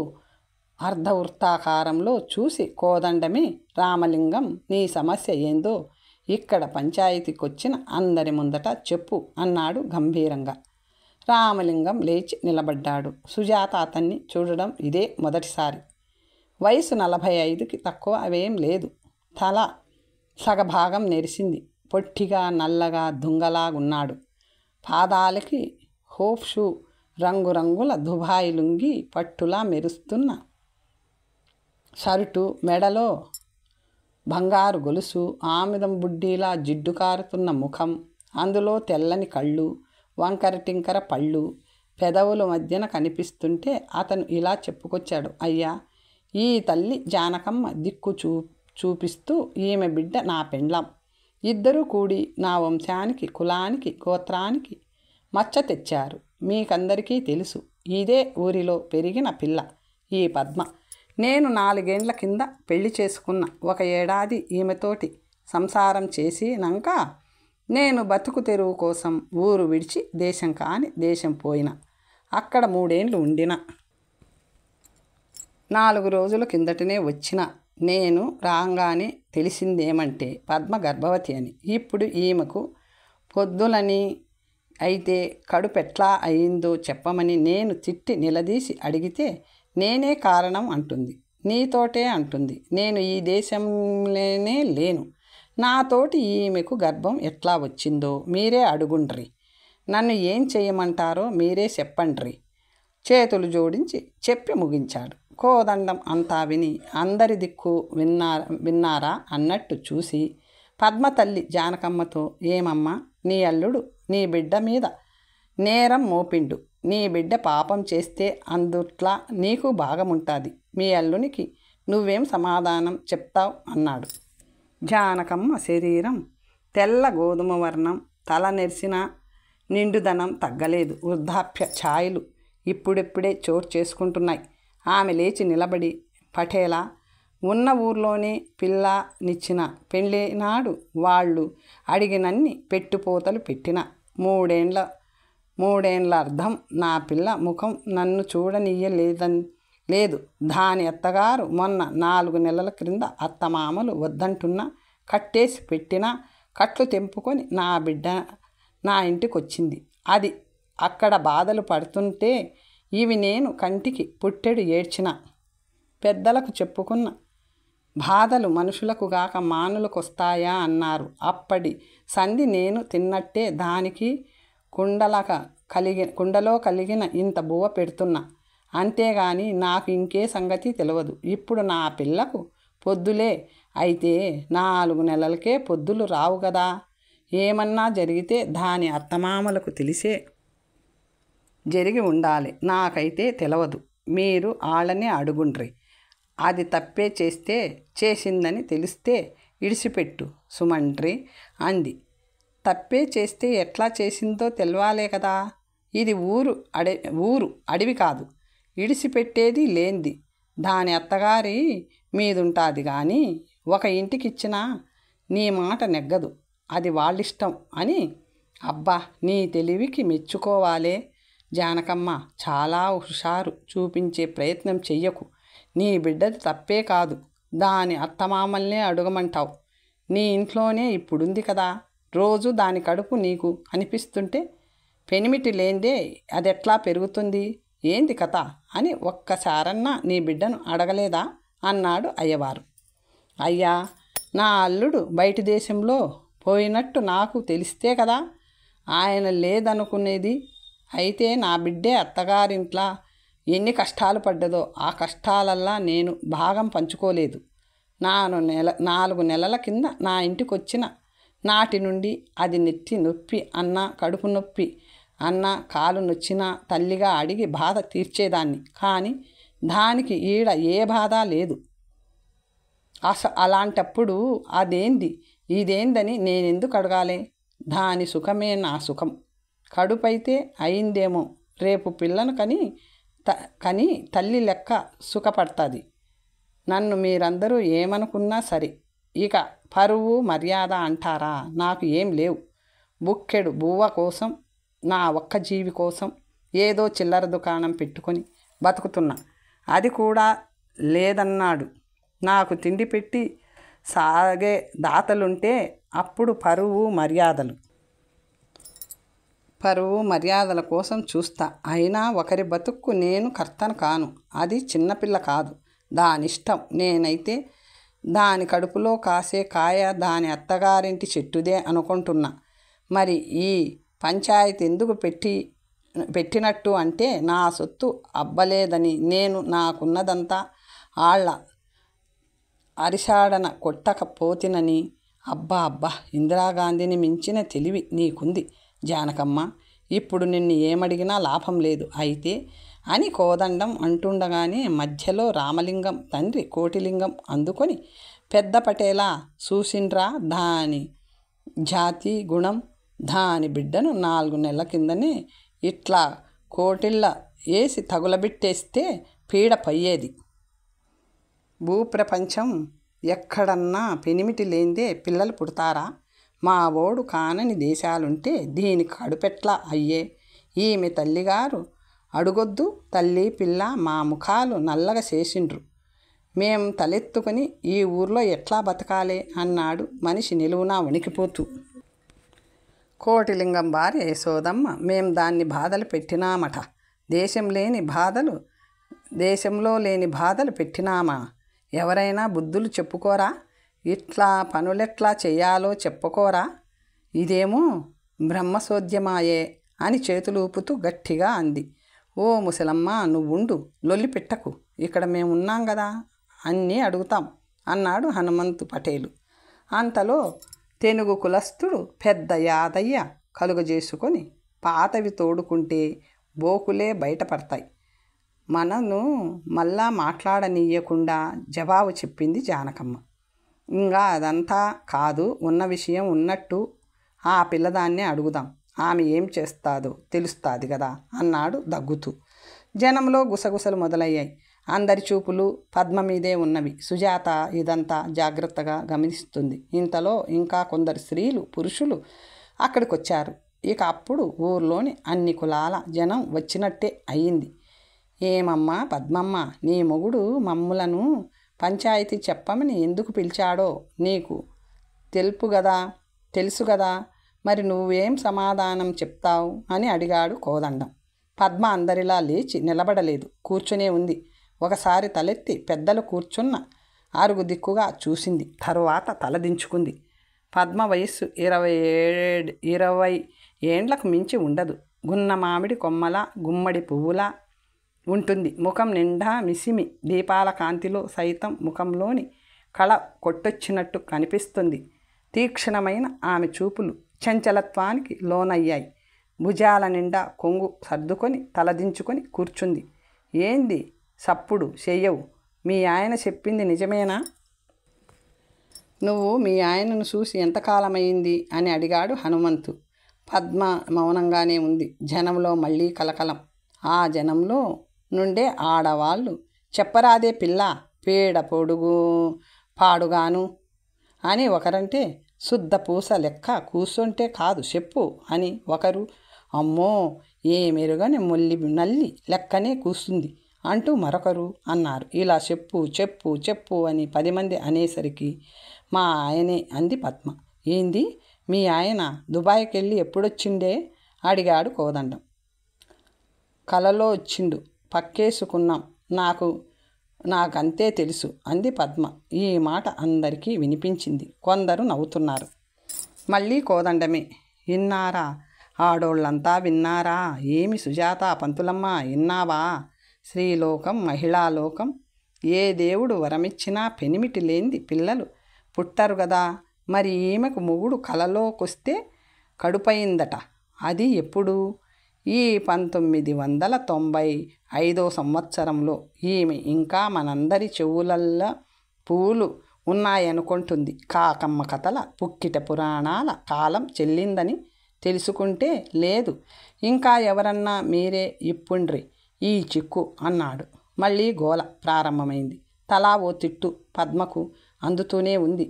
అర్ధవృత్తాకారంలో చూసి, కోదండమే, రామలింగం, నీ సమస్య ఏందో ఇక్కడ పంచాయతీకొచ్చిన అందరి ముందట చెప్పు అన్నాడు గంభీరంగా. రామలింగం లేచి నిలబడ్డాడు. సుజాత అతన్ని చూడడం ఇదే మొదటిసారి. వయసు 45కి తక్కువ అవేం లేదు. తల సగభాగం నెరిసింది. పొట్టిగా నల్లగా దుంగలాగున్నాడు. పాదాలకి హోఫ్ షూ, రంగురంగుల దుబాయ్ లుంగి, పట్టులా మెరుస్తున్న షర్టు, మెడలో బంగారు గొలుసు, ఆముదం బుడ్డీలా జిడ్డు కారుతున్న ముఖం, అందులో తెల్లని కళ్ళు, వంకర టింకర పళ్ళు, పెదవుల మధ్యన కనిపిస్తుంటే అతను ఇలా చెప్పుకొచ్చాడు. అయ్యా, ఈ తల్లి జానకమ్మ దిక్కు చూపిస్తూ ఈమె బిడ్డ నా పెండ్లం. ఇద్దరూ కూడి నా వంశానికి, కులానికి, గోత్రానికి మచ్చ తెచ్చారు. మీకందరికీ తెలుసు, ఇదే ఊరిలో పెరిగిన పిల్ల ఈ పద్మ. నేను 4 ఏండ్ల కింద పెళ్లి చేసుకున్న. 1 ఏడాది ఈమెతోటి సంసారం చేసినాక నేను బతుకు తెరువు కోసం ఊరు విడిచి దేశం కాని దేశం పోయిన. అక్కడ 3 ఏండ్లు ఉండిన. 4 రోజుల కిందటనే వచ్చిన. నేను రాగానే తెలిసిందేమంటే పద్మ గర్భవతి అని. ఇప్పుడు ఈమెకు పొద్దులని అయితే కడుపెట్లా అయిందో చెప్పమని నేను తిట్టి నిలదీసి అడిగితే నేనే కారణం అంటుంది. నీతోటే అంటుంది. నేను ఈ దేశంలోనే లేను. నాతోటి ఈమెకు గర్భం ఎట్లా వచ్చిందో మీరే అడుగుండ్రి. నన్ను ఏం చేయమంటారో మీరే చెప్పండ్రి. చేతులు జోడించి చెప్పి ముగించాడు. కోదండం అంతా విని అందరి దిక్కు విన్నారా అన్నట్టు చూసి పద్మ తల్లి జానకమ్మతో, ఏమమ్మా, నీ అల్లుడు నీ బిడ్డ మీద నేరం మోపిండు. నీ బిడ్డ పాపం చేస్తే అందుట్లా నీకు భాగముంటుంది. మీ అల్లునికి నువ్వేం సమాధానం చెప్తావు అన్నాడు. జానకమ్మ శరీరం తెల్ల గోధుమ వర్ణం, తల నెరిసిన నిండుదనం తగ్గలేదు. వృద్ధాప్య ఛాయలు ఇప్పుడిప్పుడే చోటు చేసుకుంటున్నాయి. ఆమె లేచి నిలబడి, పటేలా, ఉన్న ఊర్లోనే పిల్లనిచ్చిన పెళ్ళి నాడు వాళ్ళు అడిగినన్ని పెట్టుపోతలు పెట్టిన 3 ఏండ్ల అర్థం నా పిల్ల ముఖం నన్ను చూడనీయలేదు. దాని అత్తగారు మొన్న 4 నెలల క్రింద అత్తమామలు వద్దంటున్నా కట్టేసి పెట్టిన కట్లు తెంపుకొని నా బిడ్డ నా ఇంటికొచ్చింది. అది అక్కడ బాధలు పడుతుంటే ఇవి నేను కంటికి పుట్టెడు ఏడ్చిన. పెద్దలకు చెప్పుకున్న బాధలు మనుషులకు గాక మానులకొస్తాయా అన్నారు. అప్పటి సంధి నేను తిన్నట్టే దానికి కుండలో కలిగిన ఇంత బువ్వ పెడుతున్నా. అంతేగాని నాకు ఇంకే సంగతి తెలియదు. ఇప్పుడు నా పిల్లకు పొద్దులే అయితే 4 నెలలకే పొద్దులు రావు కదా. ఏమన్నా జరిగితే దాని అత్తమామలకు తెలిసే జరిగి ఉండాలి. నాకైతే తెలియదు. మీరు వాళ్ళనే అడుగుండ్రి. అది తప్పే చేస్తే చేసిందని తెలిస్తే ఇడిసిపెట్టు సుమండ్రి అంది. తప్పే చేస్తే ఎట్లా చేసిందో తెలవాలే కదా. ఇది ఊరు అడవి కాదు. ఇడిసిపెట్టేది లేంది. దాని అత్తగారి మీదుంటుంది కానీ ఒక ఇంటికిచ్చినా నీ మాట నెగ్గదు. అది వాళ్ళిష్టం అని. అబ్బా, నీ తెలివికి మెచ్చుకోవాలే జానకమ్మ. చాలా హుషారు చూపించే ప్రయత్నం చెయ్యకు. నీ బిడ్డది తప్పే కాదు. దాని అత్తమామల్నే అడగమంటావు. నీ ఇంట్లోనే ఇప్పుడుంది కదా, రోజు దాని కడుపు నీకు అనిపిస్తుంటే పెనిమిటి లేందే అదెట్లా పెరుగుతుంది, ఏంది కథ అని ఒక్కసారన్నా నీ బిడ్డను అడగలేదా అన్నాడు అయ్యవారు. అయ్యా, నా అల్లుడు బయటి దేశంలో పోయినట్టు నాకు తెలిస్తే కదా ఆయన లేదనుకునేది. అయితే నా బిడ్డే అత్తగారింట్లా ఎన్ని కష్టాలు పడ్డదో ఆ కష్టాలల్లా నేను భాగం పంచుకోలేదు. 4 నెలల కింద నా ఇంటికొచ్చిన నాటి నుండి అది నెత్తి నొప్పి అన్నా, కడుపు నొప్పి అన్నా, కాలు నొచ్చినా తల్లిగా అడిగి బాధ తీర్చేదాన్ని. కానీ దానికి ఈడ ఏ బాధ లేదు. అలాంటప్పుడు అదేంది ఇదేందని నేనెందుకు అడగాలి? దాని సుఖమే నా సుఖం. కడుపైతే అయిందేమో, రేపు పిల్లను కని తల్లి లెక్క సుఖపడుతుంది. నన్ను మీరందరూ ఏమనుకున్నా సరే, ఇక పరువు మర్యాద అంటారా నాకు ఏం లేవు. బుక్కెడు బువ్వ కోసం, నా ఒక్క జీవి కోసం ఏదో చిల్లర దుకాణం పెట్టుకొని బతుకుతున్నా. అది కూడా లేదన్నాడు. నాకు తిండి పెట్టి సాగే దాతలుంటే అప్పుడు పరువు మర్యాదల కోసం చూస్తా. అయినా ఒకరి బతుక్కు నేను కర్తను కాను. అది చిన్నపిల్ల కాదు, దానిష్టం. నేనైతే దాని కడుపులో కాసే కాయ దాని అత్తగారింటి చెట్టుదే అనుకుంటున్నా. మరి ఈ పంచాయతీ ఎందుకు పెట్టినట్టు అంటే నా సొత్తు అబ్బలేదని, నేను నాకున్నదంతా ఆళ్ల అరిశాడన కొట్టకపోతినని. అబ్బా, ఇందిరాగాంధీని మించిన తెలివి నీకుంది జానకమ్మ. ఇప్పుడు నిన్ను ఏమడిగినా లాభం లేదు అయితే అని కోదండం అంటుండగానే మధ్యలో రామలింగం తండ్రి కోటిలింగం అందుకొని, పెద్ద పటేలా చూసిండ్రా దాని జాతి గుణం. దాని బిడ్డను 4 నెలల కిందనే ఇట్లా కోటిళ్ళ వేసి తగులబెట్టేస్తే పీడ పయ్యేది. భూప్రపంచం ఎక్కడన్నా పెనిమిటి లేందే పిల్లలు పుడతారా? మా ఓడు కానని దేశాలుంటే దీని కడుపెట్లా అయ్యే. ఈమె తల్లిగారు అడుగొద్దు తల్లి పిల్ల మా ముఖాలు నల్లగా చేసిండ్రు. మేం తలెత్తుకొని ఈ ఊర్లో ఎట్లా బతకాలే అన్నాడు మనిషి నిలువునా వణికిపోతూ. కోటిలింగం భార్య యశోదమ్మ, మేం దాన్ని బాధలు పెట్టినామట. దేశంలో లేని బాధలు పెట్టినామా? ఎవరైనా బుద్ధులు చెప్పుకోరా? ఇట్లా పనులెట్లా చెయ్యాలో చెప్పుకోరా? ఇదేమో బ్రహ్మసోద్యమాయే అని చేతులు ఊపుతూ గట్టిగా అంది. ఓ ముసలమ్మ, నువ్వుండు, లొల్లి పెట్టకు, ఇక్కడ మేమున్నాం కదా, అన్నీ అడుగుతాం అన్నాడు హనుమంతు పటేలు. అంతలో తెనుగు కులస్థుడు పెద్ద యాదయ్య కలుగజేసుకొని, పాతవి తోడుకుంటే బోకులే బయటపడతాయి, మనను మళ్ళా మాట్లాడనీయకుండా జవాబు చెప్పింది జానకమ్మ. ఇంకా అదంతా కాదు, ఉన్న విషయం ఉన్నట్టు ఆ పిల్లదాన్నే అడుగుదాం, ఆమె ఏం చేస్తాదో తెలుస్తుంది కదా అన్నాడు దగ్గుతూ. జనంలో గుసగుసలు మొదలయ్యాయి. అందరి చూపులు పద్మ మీదే ఉన్నవి. సుజాత ఇదంతా జాగ్రత్తగా గమనిస్తుంది. ఇంతలో ఇంకా కొందరు స్త్రీలు పురుషులు అక్కడికొచ్చారు. ఇక అప్పుడు ఊర్లోని అన్ని కులాల జనం వచ్చినట్టే అయ్యింది. ఏమమ్మా పద్మమ్మ, నీ మొగుడు మమ్ములను పంచాయతీ చెప్పమని ఎందుకు పిలిచాడో నీకు తెలుసు కదా, మరి నువ్వేం సమాధానం చెప్తావు అని అడిగాడు కోదండం. పద్మ అందరిలా లేచి నిలబడలేదు, కూర్చునే ఉంది. ఒకసారి తలెత్తి పెద్దలు కూర్చున్న అరుగు దిక్కుగా చూసింది. తరువాత తలదించుకుంది. పద్మ వయస్సు 20 ఏండ్లకు మించి ఉండదు. గున్న మామిడి కొమ్మల గుమ్మడి పువ్వులా ఉంటుంది. ముఖం నిండా మిసిమి దీపాల కాంతిలో సైతం ముఖంలోని కళ కొట్టొచ్చినట్టు కనిపిస్తుంది. తీక్షణమైన ఆమె చూపులు చంచలత్వానికి లోనయ్యాయి. భుజాల నిండా కొంగు సర్దుకొని తలదించుకొని కూర్చుంది. ఏంది సప్పుడు చెయ్యవు? మీ ఆయన చెప్పింది నిజమేనా? నువ్వు మీ ఆయనను చూసి ఎంతకాలమైంది అని అడిగాడు హనుమంతు. పద్మ మౌనంగానే ఉంది. జనంలో మళ్ళీ కలకలం. ఆ జనంలో నుండే ఆడవాళ్ళు, చెప్పరాదే పిల్ల, పీడ పొడుగు పాడుగాను అని ఒకరంటే, శుద్ధ పూస లెక్క కూర్చుంటే కాదు చెప్పు అని ఒకరు, అమ్మో ఏ మెరుగని నల్లి లెక్కనే కూస్తుంది అంటూ మరొకరు అన్నారు. ఇలా చెప్పు చెప్పు చెప్పు అని 10 మంది అనేసరికి మా ఆయనే అంది పద్మ. ఏంది మీ ఆయన దుబాయ్కి వెళ్ళి ఎప్పుడొచ్చిండే అడిగాడు కోదండం. కలలో వచ్చిండు, పక్కేసుకున్నాం, నాకంతే తెలుసు అంది పద్మ. ఈ మాట అందరికీ వినిపించింది. కొందరు నవ్వుతున్నారు. మళ్ళీ కోదండమే, విన్నారా ఆడోళ్ళంతా విన్నారా? ఏమి సుజాత పంతులమ్మ విన్నావా? స్త్రీలోకం మహిళాలోకం, ఏ దేవుడు వరమిచ్చినా పెనిమిటి లేనిది పిల్లలు పుట్టరు గదా. మరి ఈమెకు మొగుడు కలలోకొస్తే కడుపయిందట. అది ఎప్పుడు? ఈ 1995 సంవత్సరంలో. ఈమె ఇంకా మనందరి చెవులల్లో పూలు ఉన్నాయనుకుంటుంది. కాకమ్మ కథల పుక్కిట పురాణాల కాలం చెల్లిందని తెలుసుకుంటే లేదు. ఇంకా ఎవరన్నా మీరే ఇప్పుండ్రి ఈ చిక్కు అన్నాడు. మళ్ళీ గోల ప్రారంభమైంది. తలా ఓ తిట్టు పద్మకు అందుతూనే ఉంది.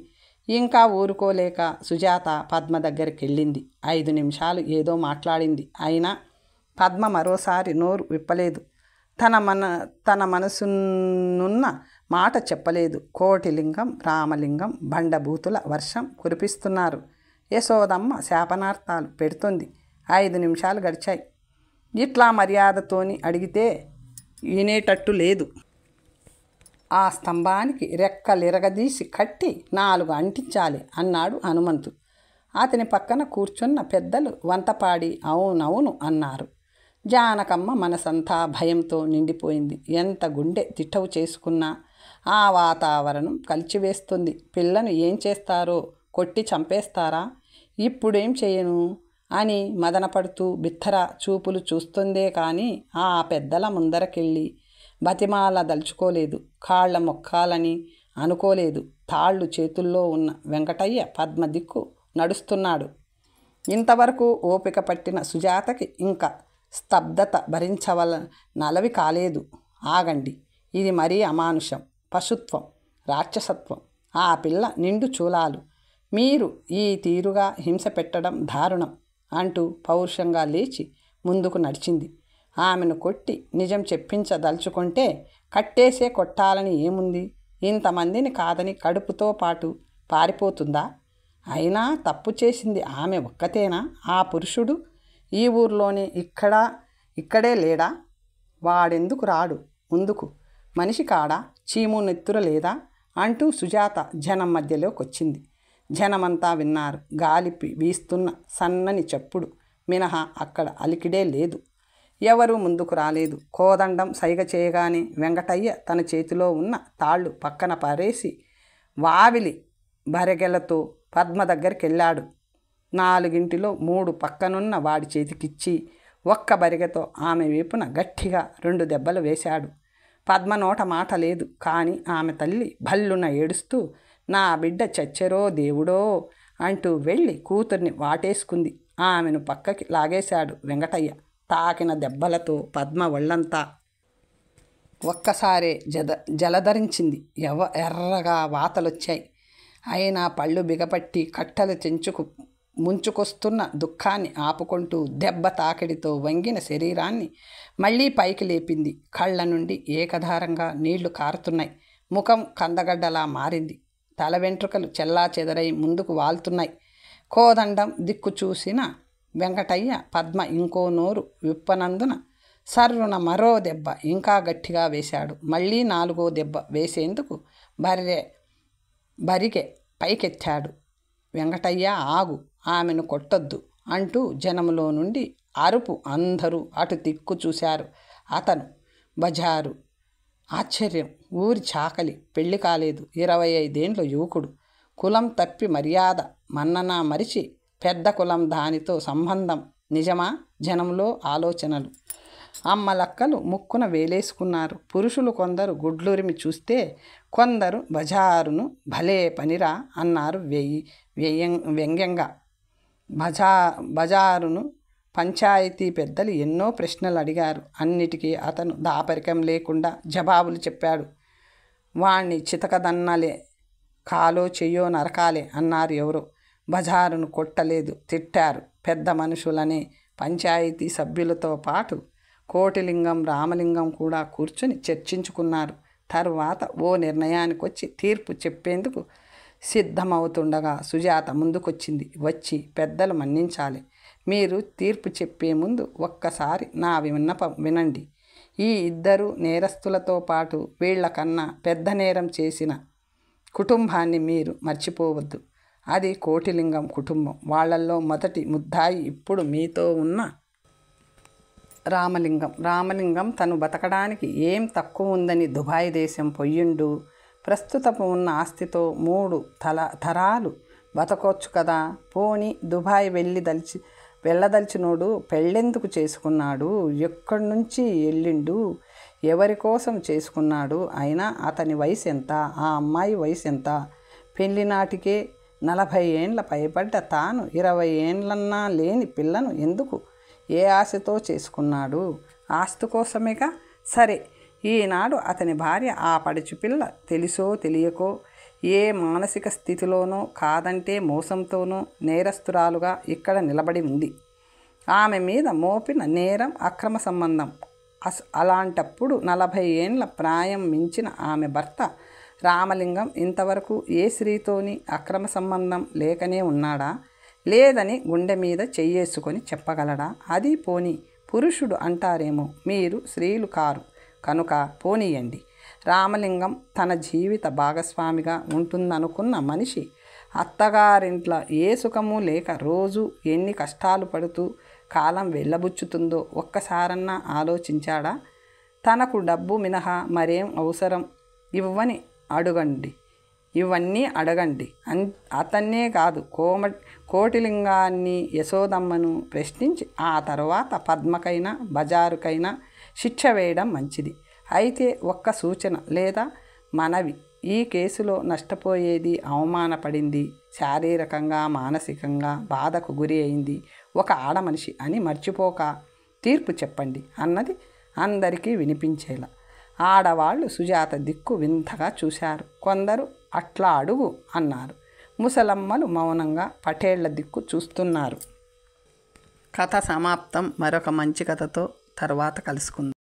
ఇంకా ఊరుకోలేక సుజాత పద్మ దగ్గరికి వెళ్ళింది. 5 నిమిషాలు ఏదో మాట్లాడింది. అయినా పద్మ మరోసారి నోరు విప్పలేదు. తన మనసునున్న మాట చెప్పలేదు. కోటిలింగం రామలింగం బండబూతుల వర్షం కురిపిస్తున్నారు. యశోదమ్మ శాపనార్థాలు పెడుతుంది. 5 నిమిషాలు గడిచాయి. ఇట్లా మర్యాదతోని అడిగితే వినేటట్టు లేదు. ఆ స్తంభానికి రెక్కలిరగదీసి కట్టి 4 అంటించాలి అన్నాడు హనుమంతు. అతని పక్కన కూర్చున్న పెద్దలు వంతపాడి అవునవును అన్నారు. జానకమ్మ మనసంతా భయంతో నిండిపోయింది. ఎంత గుండె తిట్టవు చేసుకున్నా ఆ వాతావరణం కలిచివేస్తుంది. పిల్లను ఏం చేస్తారో, కొట్టి చంపేస్తారా? ఇప్పుడేం చేయను అని మదనపడుతూ బిత్తర చూపులు చూస్తుందే కానీ ఆ పెద్దల ముందరకెళ్ళి బతిమాల దలుచుకోలేదు. కాళ్ల మొక్కాలని అనుకోలేదు. తాళ్ళు చేతుల్లో ఉన్న వెంకటయ్య పద్మ దిక్కు నడుస్తున్నాడు. ఇంతవరకు ఓపిక పట్టిన సుజాతకి ఇంకా స్తబ్దత నలవి కాలేదు. ఆగండి, ఇది మరీ అమానుషం, పశుత్వం, రాక్షసత్వం. ఆ పిల్ల నిండు చూలాలు. మీరు ఈ తీరుగా హింస పెట్టడం దారుణం అంటూ పౌరుషంగా లేచి ముందుకు నడిచింది. ఆమెను కొట్టి నిజం చెప్పించదలుచుకుంటే కట్టేసే కొట్టాలని ఏముంది? ఇంతమందిని కాదని కడుపుతో పాటు పారిపోతుందా? అయినా తప్పు చేసింది ఆమె ఒక్కతేనా? ఆ పురుషుడు ఈ ఊర్లోనే ఇక్కడే లేడా? వాడెందుకు రాడు ముందుకు? మనిషి కాడా? చీము నెత్తుర లేదా? అంటూ సుజాత జనం మధ్యలోకొచ్చింది. జనమంతా విన్నారు. గాలి వీస్తున్న సన్నని చప్పుడు మినహా అక్కడ అలికిడే లేదు. ఎవరూ ముందుకు రాలేదు. కోదండం సైగ చేయగానే వెంకటయ్య తన చేతిలో ఉన్న తాళ్ళు పక్కన పారేసి వావిలి బరెగెలతో పద్మ దగ్గరికి వెళ్ళాడు. 4 3 పక్కనున్న వాడి చేతికిచ్చి ఒక్క బరిగెతో ఆమె వైపున గట్టిగా 2 దెబ్బలు వేశాడు. పద్మ నోట మాట లేదు. కానీ ఆమె తల్లి భల్లున ఏడుస్తూ నా బిడ్డ చచ్చెరో దేవుడో అంటూ వెళ్ళి కూతుర్ని వాటేసుకుంది. ఆమెను పక్కకి లాగేశాడు వెంకటయ్య. తాకిన దెబ్బలతో పద్మ ఒళ్ళంతా ఒక్కసారే జలధరించింది. ఎర్రగా వాతలొచ్చాయి. అయినా పళ్ళు బిగపట్టి కట్టలు ముంచుకొస్తున్న దుఃఖాన్ని ఆపుకుంటూ దెబ్బ తాకిడితో వంగిన శరీరాన్ని మళ్ళీ పైకి లేపింది. కళ్ళ నుండి ఏకధారంగా నీళ్లు కారుతున్నాయి. ముఖం కందగడ్డలా మారింది. తల వెంట్రుకలు చెల్లా చెదరై ముందుకు వాల్తున్నాయి. కోదండం దిక్కు చూసిన వెంకటయ్య పద్మ ఇంకో నోరు విప్పనందున సర్రున మరో దెబ్బ ఇంకా గట్టిగా వేశాడు. మళ్ళీ 4వ దెబ్బ వేసేందుకు బరిగె పైకెత్తాడు. వెంకటయ్య ఆగు, ఆమెను కొట్టొద్దు అంటూ జనములో నుండి అరుపు. అందరూ అటు దిక్కు చూశారు. అతను బజారు. ఆశ్చర్యం. ఊరి చాకలి, పెళ్లి కాలేదు, 25 ఏండ్ల యువకుడు. కులం తప్పి మర్యాద మన్నన మరిచి పెద్ద కులం దానితో సంబంధం. నిజమా? జనంలో ఆలోచనలు. అమ్మలక్కలు ముక్కున వేలేసుకున్నారు. పురుషులు కొందరు గుడ్లురిమి చూస్తే కొందరు బజారును భలే పనిరా అన్నారు వ్యంగ్యంగా. బజారును పంచాయతీ పెద్దలు ఎన్నో ప్రశ్నలు అడిగారు. అన్నిటికీ అతను దాపరికం లేకుండా జవాబులు చెప్పాడు. వాణ్ణి చితకదన్నలే, కాలో చెయ్యో నరకాలే అన్నారు ఎవరో. బజారును కొట్టలేదు, తిట్టారు. పెద్ద మనుషులనే పంచాయతీ సభ్యులతో పాటు కోటిలింగం రామలింగం కూడా కూర్చుని చర్చించుకున్నారు. తరువాత ఓ నిర్ణయానికి వచ్చి తీర్పు చెప్పేందుకు సిద్ధమవుతుండగా సుజాత ముందుకొచ్చింది. వచ్చి, పెద్దలు మన్నించాలి, మీరు తీర్పు చెప్పే ముందు ఒక్కసారి నా విన్నపం వినండి. ఈ ఇద్దరు నేరస్తులతో పాటు వీళ్లకన్నా పెద్ద నేరం చేసిన కుటుంబాన్ని మీరు మర్చిపోవద్దు. అది కోటిలింగం కుటుంబం. వాళ్ళల్లో మొదటి ముద్దాయి ఇప్పుడు మీతో ఉన్న రామలింగం తను బతకడానికి ఏం తక్కువ ఉందని దుబాయ్ దేశం పొయ్యిండు. ప్రస్తుతపు ఉన్న ఆస్తితో 3 తరాలు బతకొచ్చు కదా. పోని దుబాయ్ వెళ్ళదలిచినోడు పెళ్ళెందుకు చేసుకున్నాడు? ఎక్కడి నుంచి వెళ్ళిండు? ఎవరి కోసం చేసుకున్నాడు? అయినా అతని వయసు ఎంత? ఆ అమ్మాయి వయసు ఎంత? పెళ్లి నాటికే 40 ఏండ్ల పైబడ్డ తాను 20 ఏండ్లన్నా లేని పిల్లను ఎందుకు, ఏ ఆశతో చేసుకున్నాడు? ఆస్తి కోసమేగా. సరే, ఈనాడు అతని భార్య ఆ పడుచుపిల్ల తెలిసో తెలియకో ఏ మానసిక స్థితిలోనో కాదంటే మోసంతోనో నేరస్తురాలుగా ఇక్కడ నిలబడి ఉంది. ఆమె మీద మోపిన నేరం అక్రమ సంబంధం. అలాంటప్పుడు 40 ఏండ్ల ప్రాయం మించిన ఆమె భర్త రామలింగం ఇంతవరకు ఏ స్త్రీతోని అక్రమ సంబంధం లేకనే ఉన్నాడా? లేదని గుండె మీద చెయ్యేసుకొని చెప్పగలడా? అది పోనీ పురుషుడు అంటారేమో, మీరు స్త్రీలు కారు కనుక పోనీయండి. రామలింగం తన జీవిత భాగస్వామిగా ఉంటుందనుకున్న మనిషి అత్తగారింట్లో ఏ సుఖము లేక రోజు ఎన్ని కష్టాలు పడుతూ కాలం వెళ్ళబుచ్చుతుందో ఒక్కసారన్నా ఆలోచించాడా? తనకు డబ్బు మినహా మరేం అవసరం ఇవన్నీ అడగండి. అతన్నే కాదు, కోటిలింగాన్ని, యశోదమ్మను ప్రశ్నించి ఆ తర్వాత పద్మకైనా బజారుకైనా శిక్ష వేయడం మంచిది. అయితే ఒక్క సూచన లేదా మనవి. ఈ కేసులో నష్టపోయేది, అవమానపడింది, శారీరకంగా మానసికంగా బాధకు గురి అయింది ఒక ఆడమనిషి అని మర్చిపోక తీర్పు చెప్పండి అన్నది అందరికీ వినిపించేలా. ఆడవాళ్ళు సుజాత దిక్కు వింతగా చూశారు. కొందరు అట్లా అడుగు అన్నారు. ముసలమ్మలు మౌనంగా పటేళ్ల దిక్కు చూస్తున్నారు. కథ సమాప్తం. మరొక మంచి కథతో తర్వాత కలుసుకుందాం.